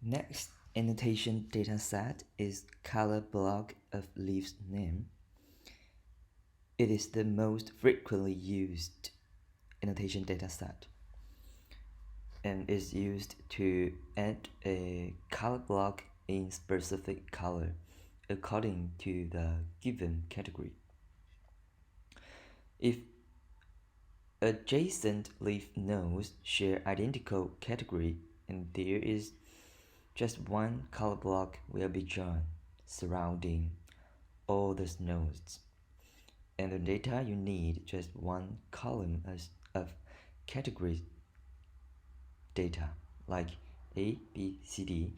Next annotation dataset is color block of leaf's name. It is the most frequently used annotation dataset and is used to add a color block in specific color according to the given category. If adjacent leaf nodes share identical category and there is just one color block will be drawn surrounding all those nodes, and the data you need just one column of category data like A, B, C, D,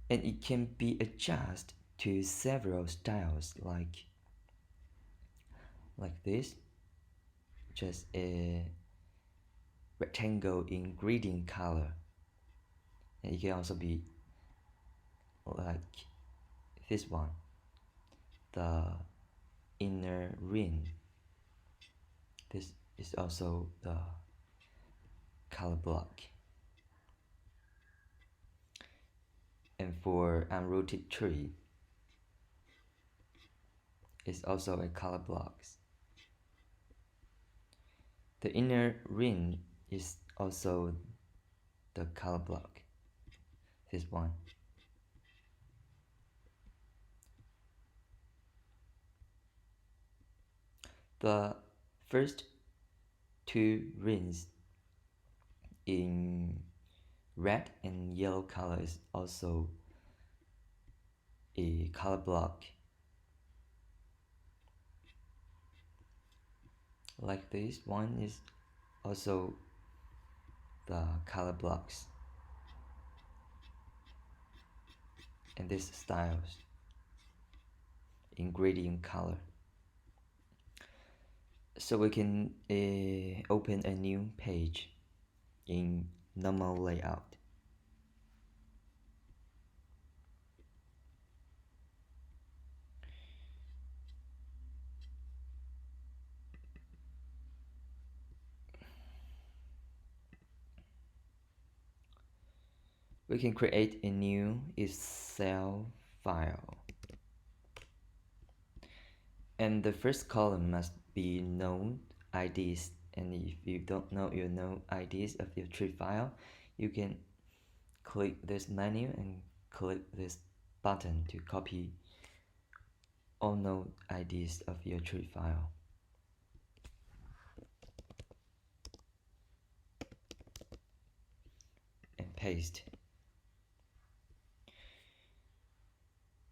and it can be adjusted to several styles like this, just a rectangle in gradient color, and it can also be like this one, the inner ring. This is also the color block. And for unrooted tree, it's also a color block. The inner ring is also the color block, this one. The first two rings in red and yellow color is also a color block. Like this one is also the color blocks. And this styles in gradient color. So we can open a new page in normal layout. We can create a new Excel file. And the first column must be node IDs. And if you don't know your node IDs of your tree file, you can click this menu and click this button to copy all node IDs of your tree file. And paste.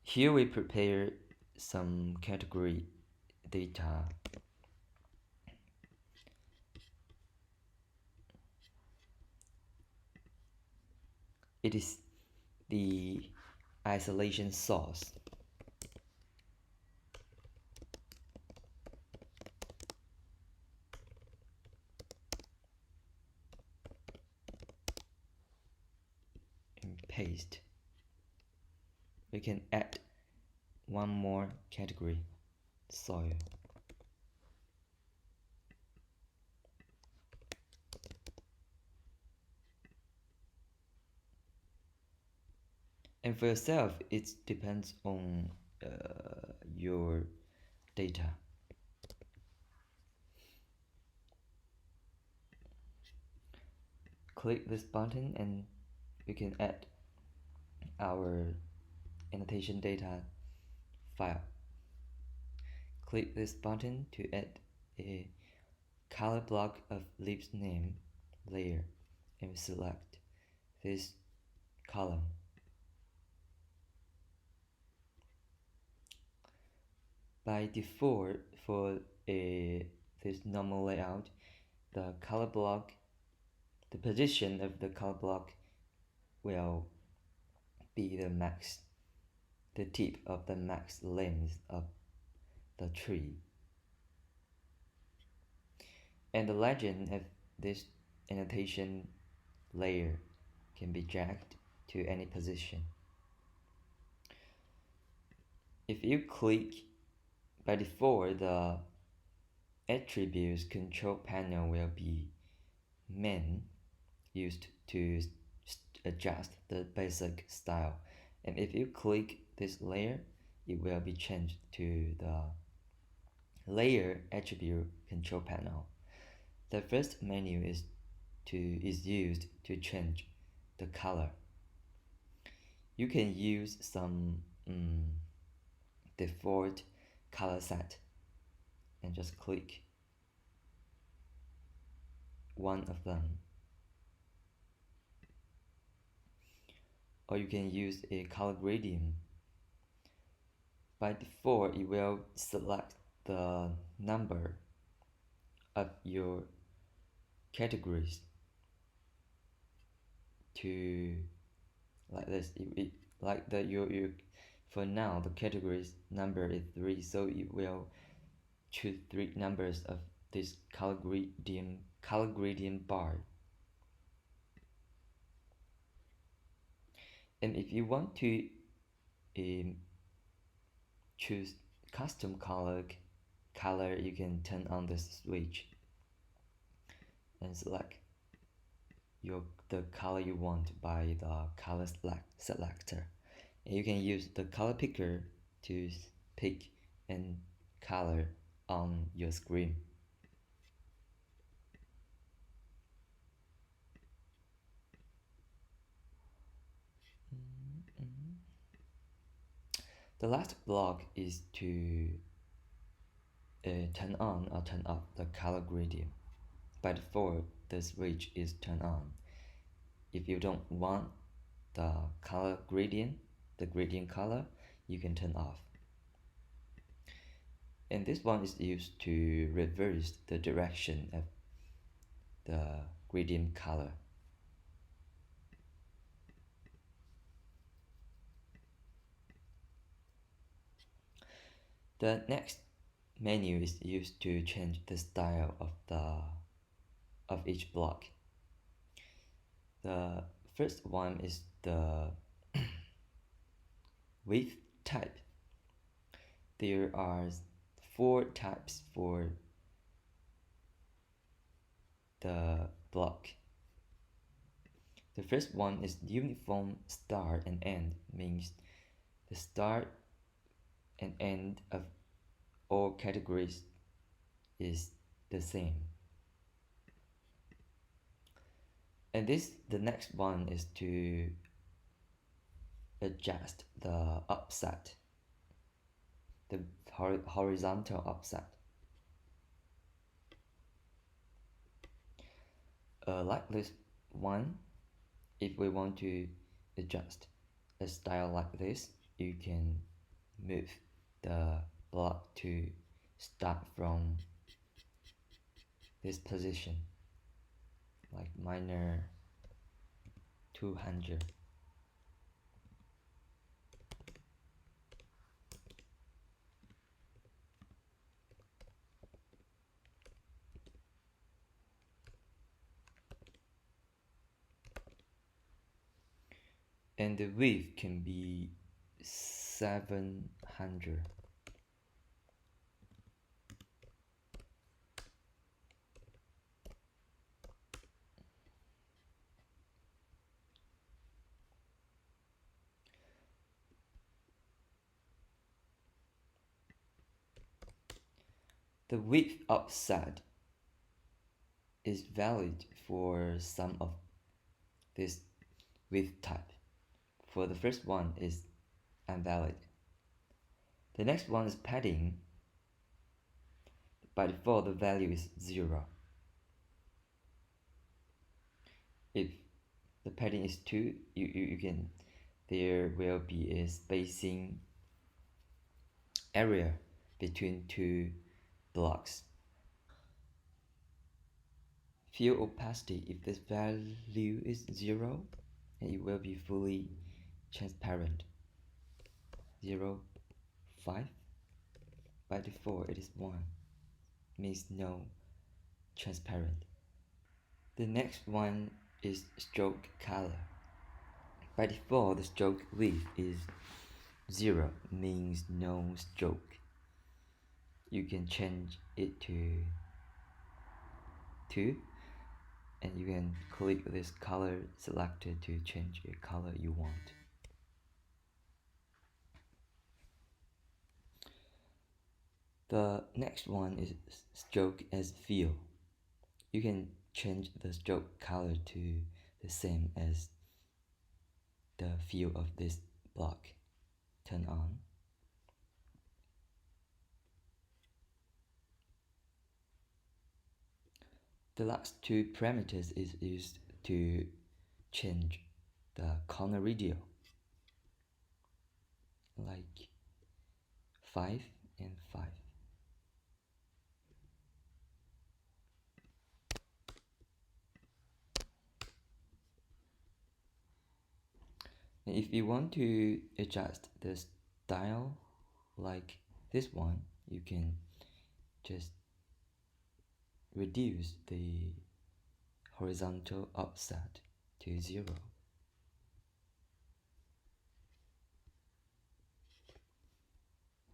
Here we prepare some category data. It is the isolation source. And paste. We can add one more category, soil. And for yourself, it depends on your data. Click this button and we can add our annotation data file. Click this button to add a color block of leaf's name layer and select this column. By default, for this normal layout, the color block, the position of the color block will be the tip of the max length of the tree. And the legend of this annotation layer can be dragged to any position. If you click, by default, the attributes control panel will be main, used to adjust the basic style. And if you click this layer, it will be changed to the layer attribute control panel. The first menu is used to change the color. You can use some default color set and just click one of them, or you can use a color gradient. By default, it will select the number of your categories to like this. Like that your for now the categories number is 3, so it will choose 3 numbers of this color gradient bar. And if you want to choose custom color, you can turn on this switch and select the color you want by the color selector. And you can use the color picker to pick and color on your screen. The last block is to turn on or turn off the color gradient. By default, the switch is turned on. If you don't want the color gradient, the gradient color, you can turn off. And this one is used to reverse the direction of the gradient color. The next menu is used to change the style of each block. The first one is the width type. There are 4 types for the block. The first one is uniform start and end, means the start and end of all categories is the same. And the next one is to adjust the offset, the horizontal offset. Like this one, if we want to adjust a style like this, you can move the block to start from this position, like -200. And the width can be 700. The width offset is valid for some of this width type. For the first one is invalid. The next one is padding. By default, the value is 0. If the padding is 2, there will be a spacing area between 2 blocks. Fill opacity, if this value is 0, it will be fully transparent. 0, 5. By default, it is 1, means no transparent. The next one is stroke color. By default, the stroke width is 0, means no stroke. You can change it to 2, and you can click this color selector to change a color you want. The next one is stroke as fill. You can change the stroke color to the same as the fill of this block. Turn on. The last two parameters is used to change the corner radius, like 5 and 5. And if you want to adjust the style like this one, you can just reduce the horizontal offset to 0.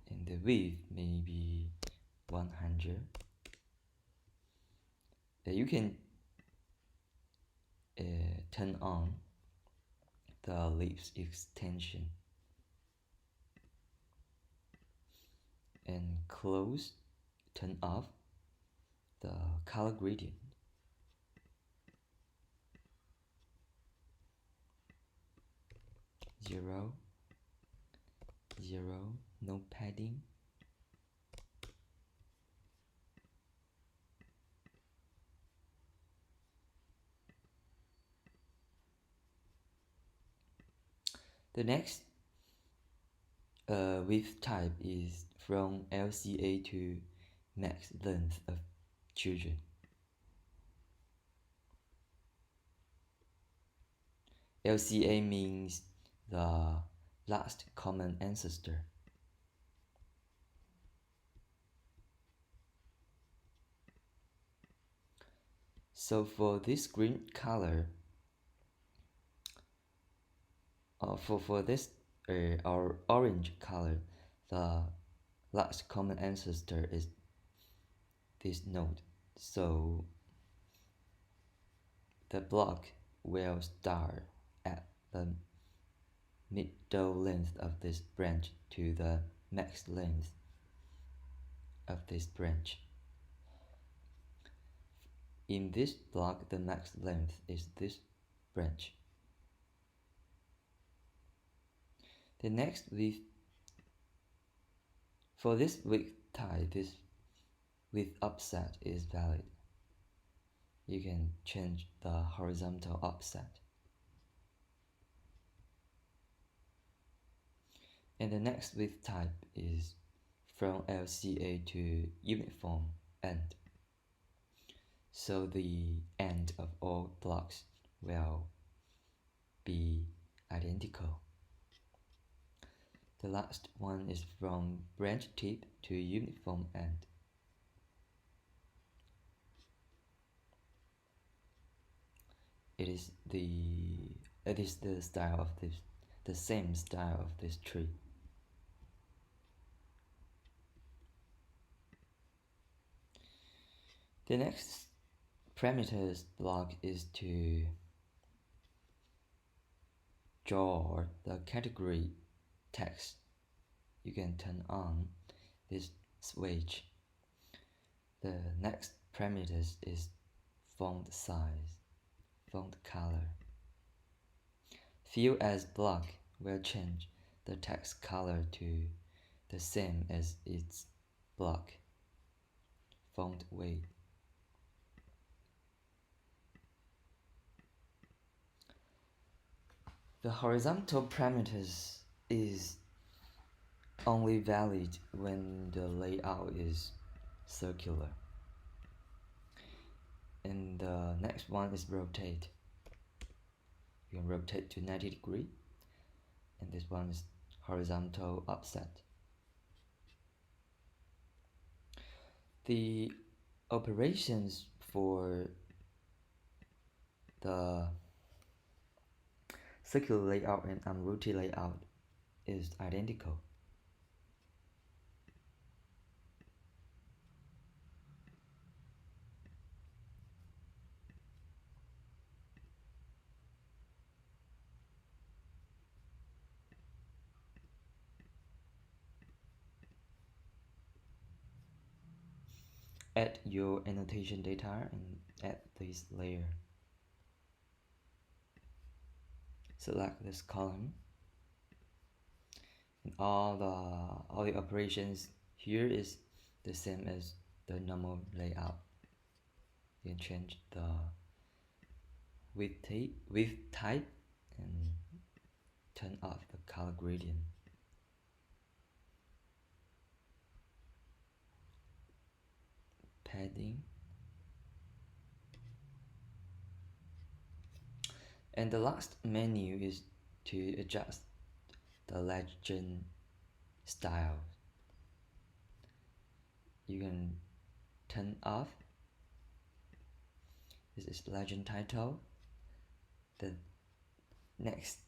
And the width maybe 100. You can turn on the leaves extension and turn off the color gradient. Zero, no padding. The next width type is from LCA to max length of children. LCA means the last common ancestor. So for this green color, for this our orange color, the last common ancestor is this node. So the block will start at the middle length of this branch to the max length of this branch. In this block, the max length is this branch. The next width, for this width type, this width offset is valid. You can change the horizontal offset. And the next width type is from LCA to uniform end. So the end of all blocks will be identical. The last one is from branch tip to uniform end. It is the style of this, the same style of this tree. The next parameters block is to draw the category text. You can turn on this switch. The next parameters is font size, font color. Fill as block will change the text color to the same as its block. Font weight. The horizontal parameters is only valid when the layout is circular. And the next one is rotate. You can rotate to 90 degrees. And this one is horizontal offset. The operations for the circular layout and unrotate layout is identical. add your annotation data and add this layer. Select this column, and all the operations here is the same as the normal layout. You can change the width type and turn off the color gradient. Padding. And the last menu is to adjust the legend style. You can turn off. This is legend title. The next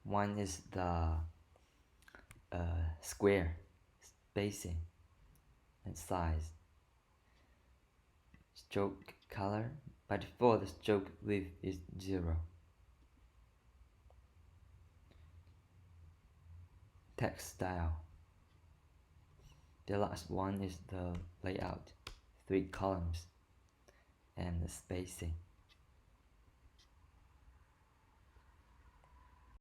one is the square spacing and size. Stroke color. By default, the stroke width is 0. Text style. The last one is the layout, 3 columns and the spacing.